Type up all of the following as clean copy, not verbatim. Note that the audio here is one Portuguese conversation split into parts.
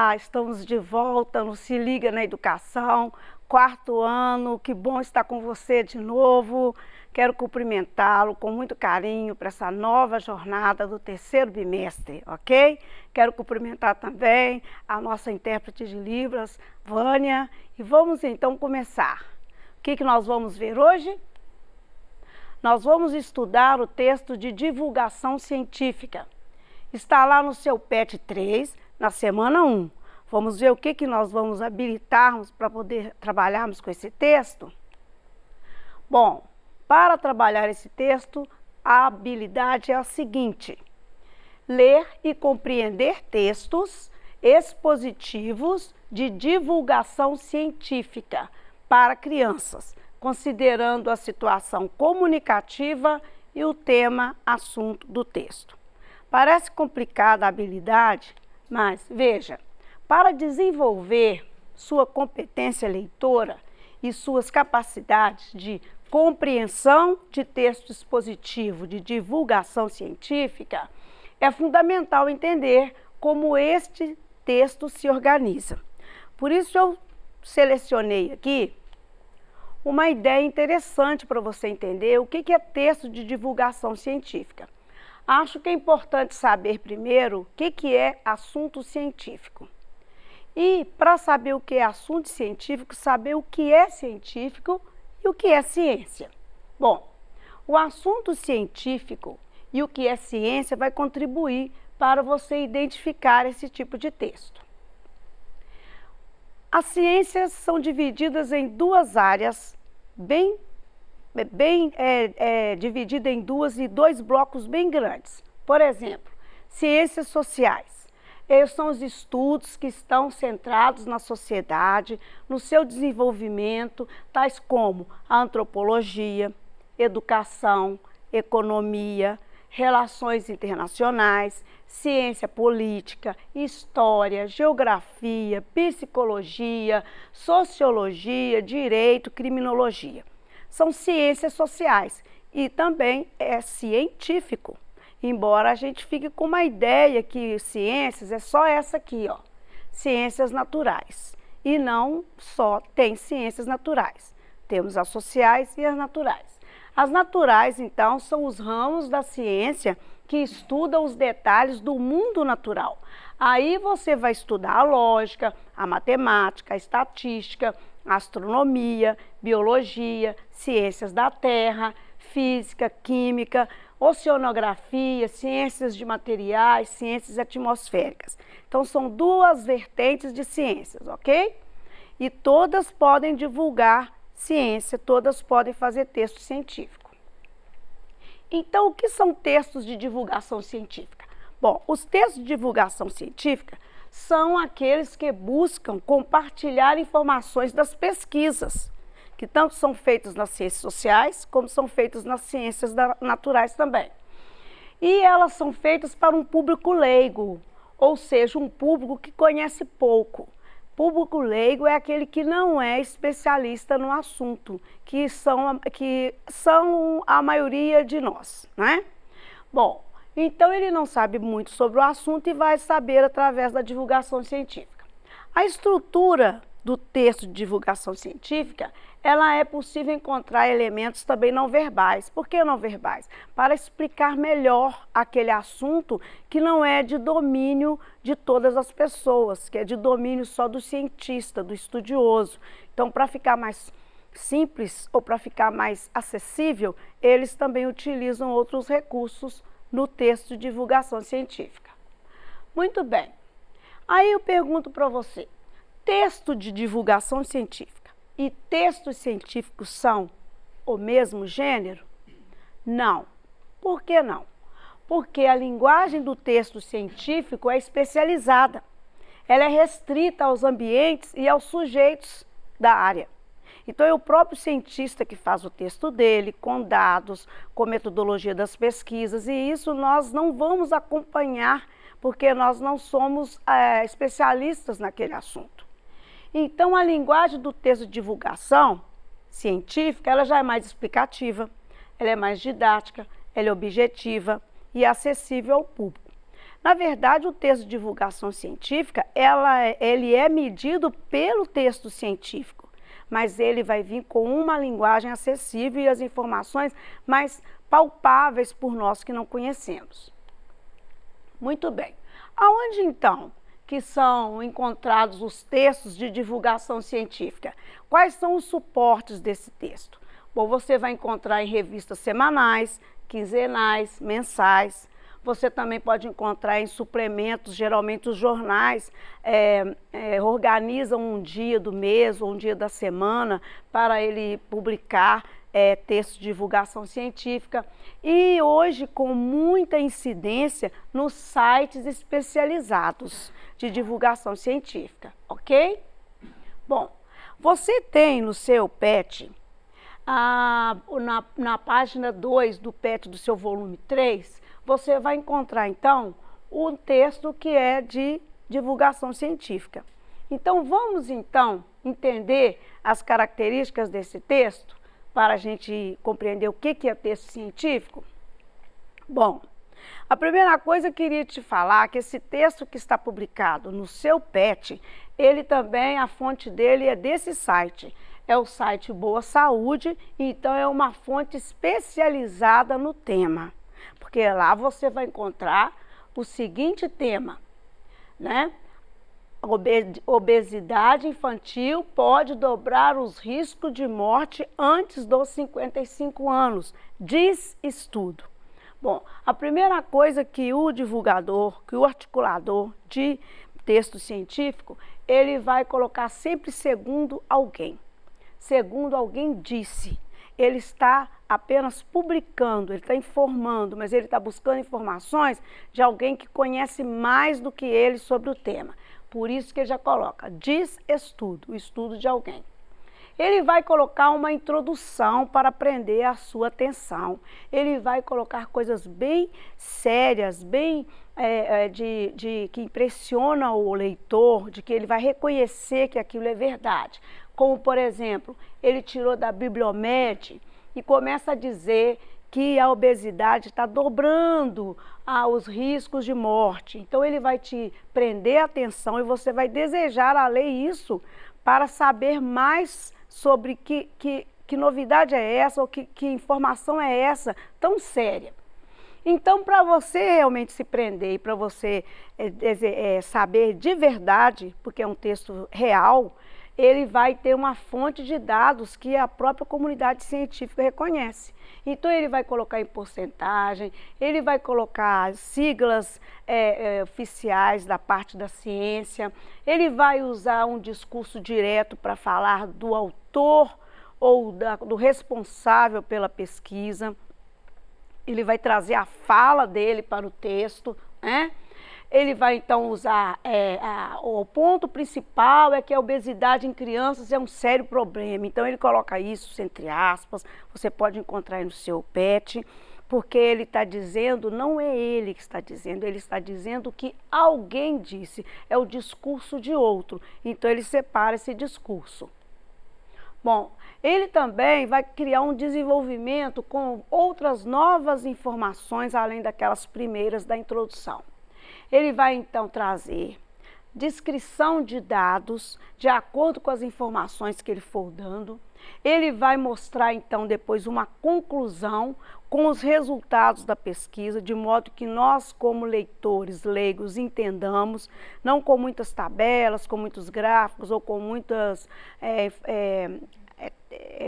Olá, estamos de volta no Se Liga na Educação, quarto ano, que bom estar com você de novo. Quero cumprimentá-lo com muito carinho para essa nova jornada do terceiro bimestre, ok? Quero cumprimentar também a nossa intérprete de Libras, Vânia, e vamos então começar. O que nós vamos ver hoje? Nós vamos estudar o texto de divulgação científica. Está lá no seu PET 3, na semana 1. Vamos ver o que nós vamos habilitarmos para poder trabalharmos com esse texto? Bom, para trabalhar esse texto, a habilidade é a seguinte: ler e compreender textos expositivos de divulgação científica para crianças, considerando a situação comunicativa e o tema assunto do texto. Parece complicada a habilidade, mas veja, para desenvolver sua competência leitora e suas capacidades de compreensão de texto expositivo de divulgação científica, é fundamental entender como este texto se organiza. Por isso eu selecionei aqui uma ideia interessante para você entender o que é texto de divulgação científica. Acho que é importante saber primeiro o que é assunto científico. E para saber o que é assunto científico, saber o que é científico e o que é ciência. Bom, o assunto científico e o que é ciência vai contribuir para você identificar esse tipo de texto. As ciências são divididas em duas áreas, dividida em dois blocos bem grandes. Por exemplo, ciências sociais. Esses são os estudos que estão centrados na sociedade, no seu desenvolvimento, tais como a antropologia, educação, economia, relações internacionais, ciência política, história, geografia, psicologia, sociologia, direito, criminologia. São ciências sociais e também é científico. Embora a gente fique com uma ideia que ciências é só essa aqui, ó, ciências naturais. E não só tem ciências naturais. Temos as sociais e as naturais. As naturais, então, são os ramos da ciência que estudam os detalhes do mundo natural. Aí você vai estudar a lógica, a matemática, a estatística, a astronomia, biologia, ciências da terra, física, química, oceanografia, ciências de materiais, ciências atmosféricas. Então, são duas vertentes de ciências, ok? E todas podem divulgar ciência, todas podem fazer texto científico. Então, o que são textos de divulgação científica? Bom, os textos de divulgação científica são aqueles que buscam compartilhar informações das pesquisas, que tanto são feitas nas ciências sociais, como são feitas nas ciências naturais também. E elas são feitas para um público leigo, ou seja, um público que conhece pouco. Público leigo é aquele que não é especialista no assunto, que são a maioria de nós, né? Bom, então ele não sabe muito sobre o assunto e vai saber através da divulgação científica. A estrutura do texto de divulgação científica, ela é possível encontrar elementos também não verbais. Por que não verbais? Para explicar melhor aquele assunto que não é de domínio de todas as pessoas, que é de domínio só do cientista, do estudioso. Então, para ficar mais simples ou para ficar mais acessível, eles também utilizam outros recursos no texto de divulgação científica. Muito bem. Aí eu pergunto para você, texto de divulgação científica e textos científicos são o mesmo gênero? Não. Por que não? Porque a linguagem do texto científico é especializada. Ela é restrita aos ambientes e aos sujeitos da área. Então é o próprio cientista que faz o texto dele, com dados, com metodologia das pesquisas, e isso nós não vamos acompanhar porque nós não somos especialistas naquele assunto. Então, a linguagem do texto de divulgação científica, ela já é mais explicativa, ela é mais didática, ela é objetiva e acessível ao público. Na verdade, o texto de divulgação científica, ele é medido pelo texto científico, mas ele vai vir com uma linguagem acessível e as informações mais palpáveis por nós que não conhecemos. Muito bem. Aonde então que são encontrados os textos de divulgação científica? Quais são os suportes desse texto? Bom, você vai encontrar em revistas semanais, quinzenais, mensais. Você também pode encontrar em suplementos, geralmente os jornais organizam um dia do mês ou um dia da semana para ele publicar textos de divulgação científica. E hoje com muita incidência nos sites especializados de divulgação científica, ok? Bom, você tem no seu PET, na página 2 do PET do seu volume 3, você vai encontrar então um texto que é de divulgação científica. Então vamos então entender as características desse texto para a gente compreender o que é texto científico? Bom, a primeira coisa eu queria te falar que esse texto que está publicado no seu PET, ele também, a fonte dele é desse site. É o site Boa Saúde, então é uma fonte especializada no tema. Porque lá você vai encontrar o seguinte tema, né? Obesidade infantil pode dobrar os riscos de morte antes dos 55 anos, diz estudo. Bom, a primeira coisa que o divulgador, que o articulador de texto científico, ele vai colocar sempre segundo alguém. Segundo alguém disse. Ele está apenas publicando, ele está informando, mas ele está buscando informações de alguém que conhece mais do que ele sobre o tema. Por isso que ele já coloca, diz estudo, o estudo de alguém. Ele vai colocar uma introdução para prender a sua atenção. Ele vai colocar coisas bem sérias, bem que impressiona o leitor, de que ele vai reconhecer que aquilo é verdade. Como, por exemplo, ele tirou da Bibliomed e começa a dizer que a obesidade está dobrando os riscos de morte. Então ele vai te prender a atenção e você vai desejar a ler isso para saber mais sobre que novidade é essa ou que informação é essa tão séria. Então, para você realmente se prender e para você saber de verdade, porque é um texto real, ele vai ter uma fonte de dados que a própria comunidade científica reconhece. Então, ele vai colocar em porcentagem, ele vai colocar siglas oficiais da parte da ciência, ele vai usar um discurso direto para falar do autor ou do responsável pela pesquisa. Ele vai trazer a fala dele para o texto, né? Ele vai então usar, o ponto principal é que a obesidade em crianças é um sério problema. Então ele coloca isso entre aspas, você pode encontrar aí no seu PET, porque ele está dizendo, não é ele que está dizendo, ele está dizendo que alguém disse, é o discurso de outro. Então ele separa esse discurso. Bom, ele também vai criar um desenvolvimento com outras novas informações, além daquelas primeiras da introdução. Ele vai então trazer descrição de dados de acordo com as informações que ele for dando. Ele vai mostrar então depois uma conclusão com os resultados da pesquisa, de modo que nós como leitores leigos entendamos, não com muitas tabelas, com muitos gráficos ou com muitas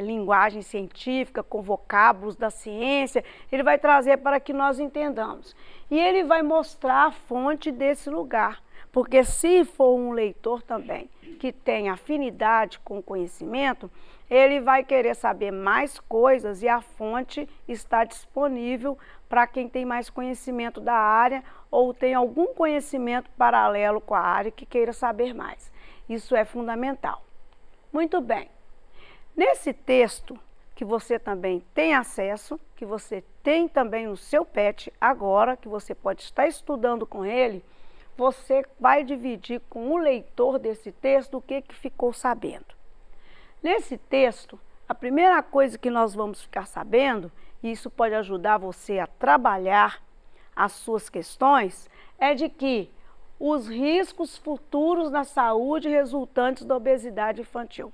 linguagem científica, com vocábulos da ciência, ele vai trazer para que nós entendamos. E ele vai mostrar a fonte desse lugar, porque se for um leitor também que tem afinidade com o conhecimento, ele vai querer saber mais coisas e a fonte está disponível para quem tem mais conhecimento da área ou tem algum conhecimento paralelo com a área que queira saber mais. Isso é fundamental. Muito bem. Nesse texto, que você também tem acesso, que você tem também no seu PET agora, que você pode estar estudando com ele, você vai dividir com o leitor desse texto o que ficou sabendo. Nesse texto, a primeira coisa que nós vamos ficar sabendo, e isso pode ajudar você a trabalhar as suas questões, é de que os riscos futuros na saúde resultantes da obesidade infantil.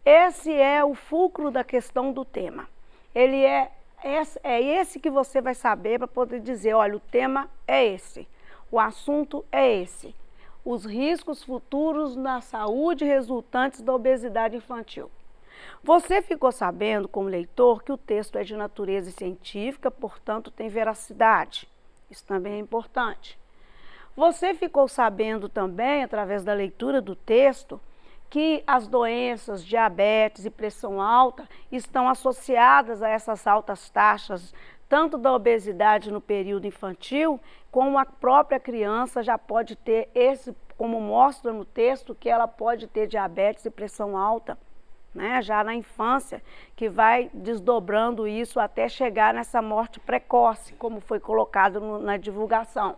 Esse é o fulcro da questão do tema. Ele é esse que você vai saber para poder dizer, olha, o tema é esse, o assunto é esse. Os riscos futuros na saúde resultantes da obesidade infantil. Você ficou sabendo, como leitor, que o texto é de natureza científica, portanto tem veracidade. Isso também é importante. Você ficou sabendo também, através da leitura do texto, que as doenças, diabetes e pressão alta estão associadas a essas altas taxas, tanto da obesidade no período infantil, como a própria criança já pode ter como mostra no texto, que ela pode ter diabetes e pressão alta, né, já na infância, que vai desdobrando isso até chegar nessa morte precoce, como foi colocado na divulgação.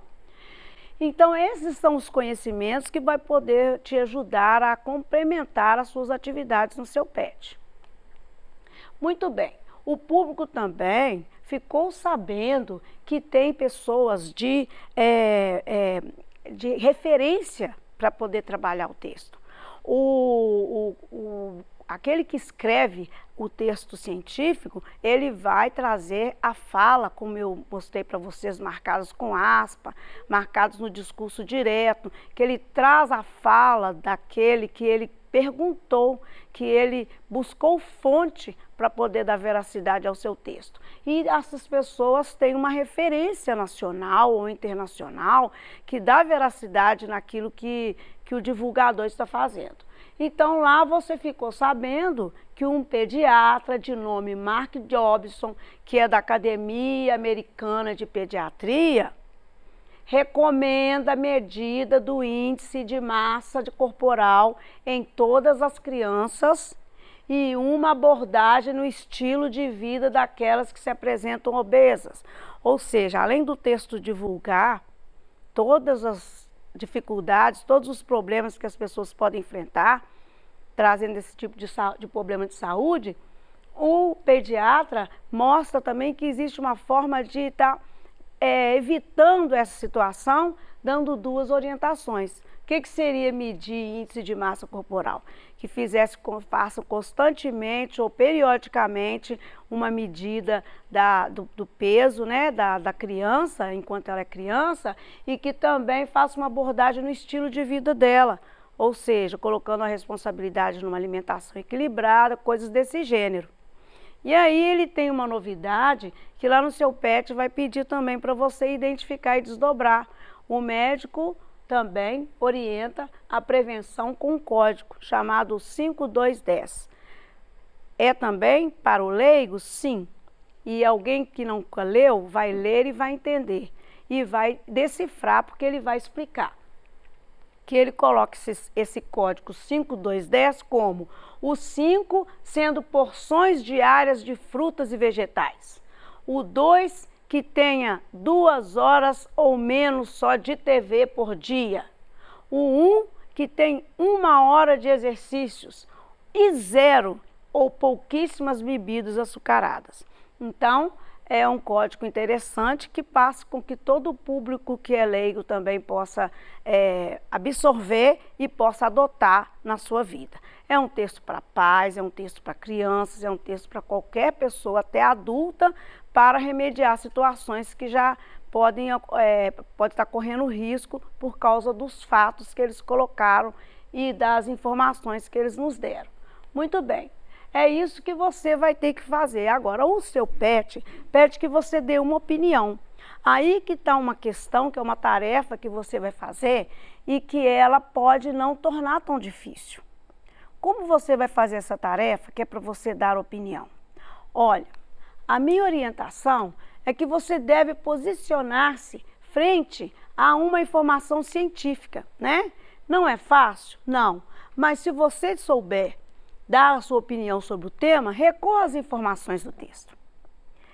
Então, esses são os conhecimentos que vai poder te ajudar a complementar as suas atividades no seu PET. Muito bem, o público também ficou sabendo que tem pessoas de referência para poder trabalhar o texto. Aquele que escreve o texto científico, ele vai trazer a fala, como eu mostrei para vocês, marcadas com aspa, marcados no discurso direto, que ele traz a fala daquele que ele perguntou, que ele buscou fonte para poder dar veracidade ao seu texto. E essas pessoas têm uma referência nacional ou internacional que dá veracidade naquilo que o divulgador está fazendo. Então lá você ficou sabendo que um pediatra de nome Mark Jobson, que é da Academia Americana de Pediatria, recomenda a medida do índice de massa corporal em todas as crianças e uma abordagem no estilo de vida daquelas que se apresentam obesas. Ou seja, além do texto divulgar todas as dificuldades, todos os problemas que as pessoas podem enfrentar, trazendo esse tipo de problema de saúde, o pediatra mostra também que existe uma forma de estar evitando essa situação, dando duas orientações. O que seria medir índice de massa corporal? Que faça constantemente ou periodicamente uma medida do peso, né, da criança, enquanto ela é criança, e que também faça uma abordagem no estilo de vida dela, ou seja, colocando a responsabilidade numa alimentação equilibrada, coisas desse gênero. E aí ele tem uma novidade que lá no seu PET vai pedir também para você identificar e desdobrar. O médico também orienta a prevenção com um código chamado 5210. É também para o leigo? Sim. E alguém que nunca leu vai ler e vai entender. E vai decifrar porque ele vai explicar. Que ele coloque esse código 5210 como o 5 sendo porções diárias de frutas e vegetais. O 2 que tenha 2 horas ou menos só de TV por dia. O 1 que tem 1 hora de exercícios e 0 ou pouquíssimas bebidas açucaradas. Então, é um código interessante que passa com que todo o público que é leigo também possa absorver e possa adotar na sua vida. É um texto para pais, é um texto para crianças, é um texto para qualquer pessoa, até adulta, para remediar situações que já pode estar correndo risco por causa dos fatos que eles colocaram e das informações que eles nos deram. Muito bem. É isso que você vai ter que fazer. Agora, o seu PET pede que você dê uma opinião. Aí que está uma questão, que é uma tarefa que você vai fazer e que ela pode não tornar tão difícil. Como você vai fazer essa tarefa, que é para você dar opinião? Olha, a minha orientação é que você deve posicionar-se frente a uma informação científica, né? Não é fácil? Não. Mas se você souber dar a sua opinião sobre o tema, recorra às informações do texto.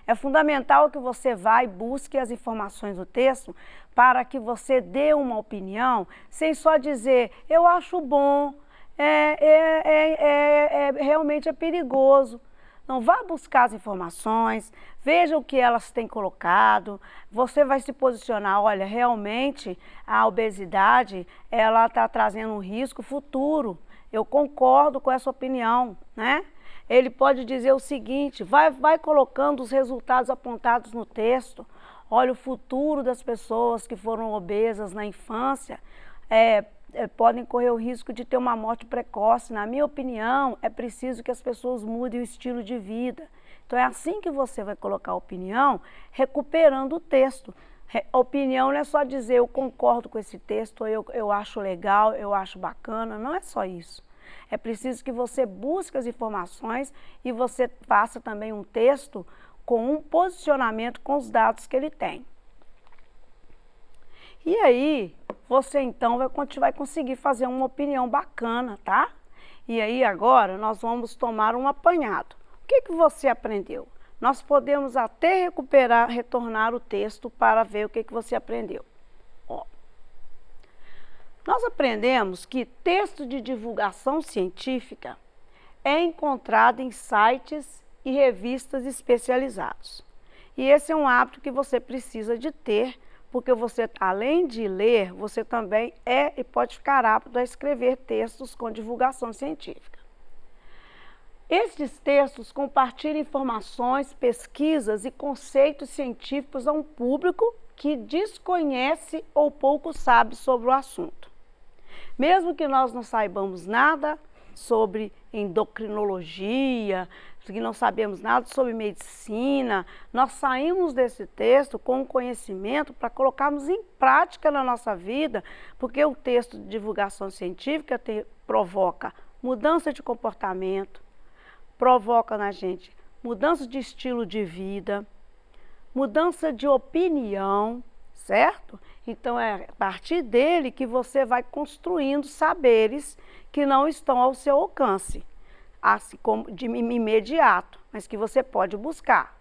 É fundamental que você vá e busque as informações do texto para que você dê uma opinião sem só dizer, eu acho bom, realmente é perigoso. Não, vá buscar as informações, veja o que elas têm colocado, você vai se posicionar, olha, realmente a obesidade, ela está trazendo um risco futuro, eu concordo com essa opinião, né? Ele pode dizer o seguinte, vai colocando os resultados apontados no texto, olha, o futuro das pessoas que foram obesas na infância, podem correr o risco de ter uma morte precoce. Na minha opinião, é preciso que as pessoas mudem o estilo de vida. Então é assim que você vai colocar a opinião, recuperando o texto. Opinião não é só dizer eu concordo com esse texto, eu acho legal, eu acho bacana, não é só isso. É preciso que você busque as informações e você faça também um texto com um posicionamento com os dados que ele tem. E aí, você então vai conseguir fazer uma opinião bacana, tá? E aí agora nós vamos tomar um apanhado. O que você aprendeu? Nós podemos até retornar o texto para ver o que você aprendeu. Ó, nós aprendemos que texto de divulgação científica é encontrado em sites e revistas especializados. E esse é um hábito que você precisa de ter, porque você, além de ler, você também e pode ficar apto a escrever textos com divulgação científica. Estes textos compartilham informações, pesquisas e conceitos científicos a um público que desconhece ou pouco sabe sobre o assunto. Mesmo que nós não saibamos nada sobre endocrinologia, que não sabemos nada sobre medicina, nós saímos desse texto com um conhecimento para colocarmos em prática na nossa vida, porque o texto de divulgação científica provoca mudança de comportamento, provoca na gente mudança de estilo de vida, mudança de opinião, certo? Então é a partir dele que você vai construindo saberes que não estão ao seu alcance, assim como de imediato, mas que você pode buscar.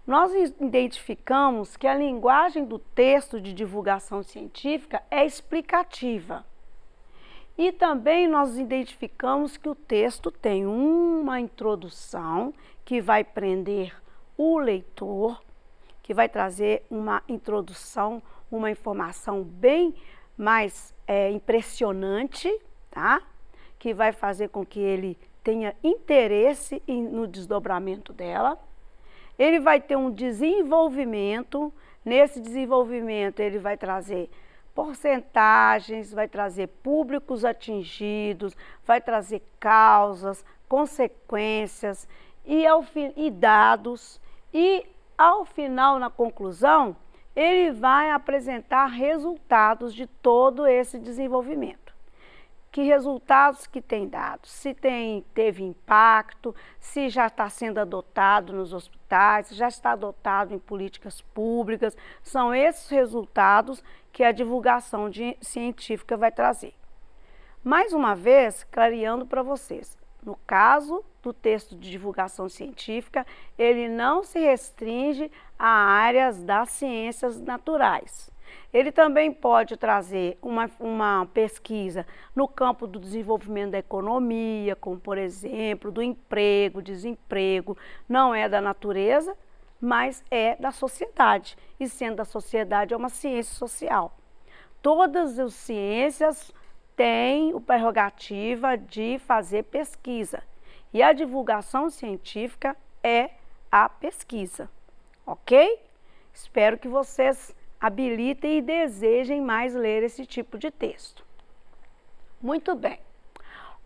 Nós identificamos que a linguagem do texto de divulgação científica é explicativa. E também nós identificamos que o texto tem uma introdução que vai prender o leitor, que vai trazer uma introdução, uma informação bem mais impressionante, tá? Que vai fazer com que ele tenha interesse no desdobramento dela. Ele vai ter um desenvolvimento, nesse desenvolvimento ele vai trazer porcentagens, vai trazer públicos atingidos, vai trazer causas, consequências e dados. E ao final, na conclusão, ele vai apresentar resultados de todo esse desenvolvimento. Que resultados que tem dado, se teve impacto, se já está sendo adotado nos hospitais, se já está adotado em políticas públicas, são esses resultados que a divulgação científica vai trazer. Mais uma vez, clareando para vocês, no caso do texto de divulgação científica, ele não se restringe a áreas das ciências naturais. Ele também pode trazer uma pesquisa no campo do desenvolvimento da economia, como por exemplo, do emprego, desemprego, não é da natureza, mas é da sociedade, e sendo da sociedade é uma ciência social. Todas as ciências têm a prerrogativa de fazer pesquisa, e a divulgação científica é a pesquisa, ok? Espero que vocês habilitem e desejem mais ler esse tipo de texto. Muito bem.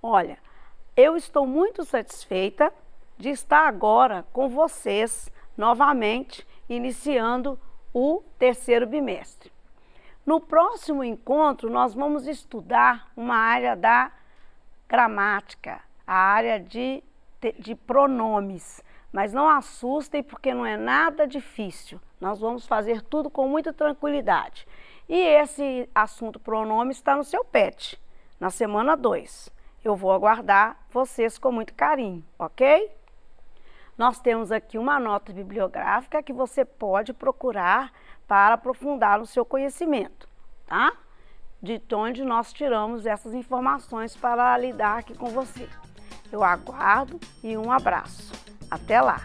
Olha, eu estou muito satisfeita de estar agora com vocês novamente, iniciando o terceiro bimestre. No próximo encontro, nós vamos estudar uma área da gramática, a área de pronomes. Mas não assustem, porque não é nada difícil. Nós vamos fazer tudo com muita tranquilidade. E esse assunto pronome está no seu PET, na semana 2. Eu vou aguardar vocês com muito carinho, ok? Nós temos aqui uma nota bibliográfica que você pode procurar para aprofundar o seu conhecimento, tá? De onde nós tiramos essas informações para lidar aqui com você. Eu aguardo e um abraço. Até lá!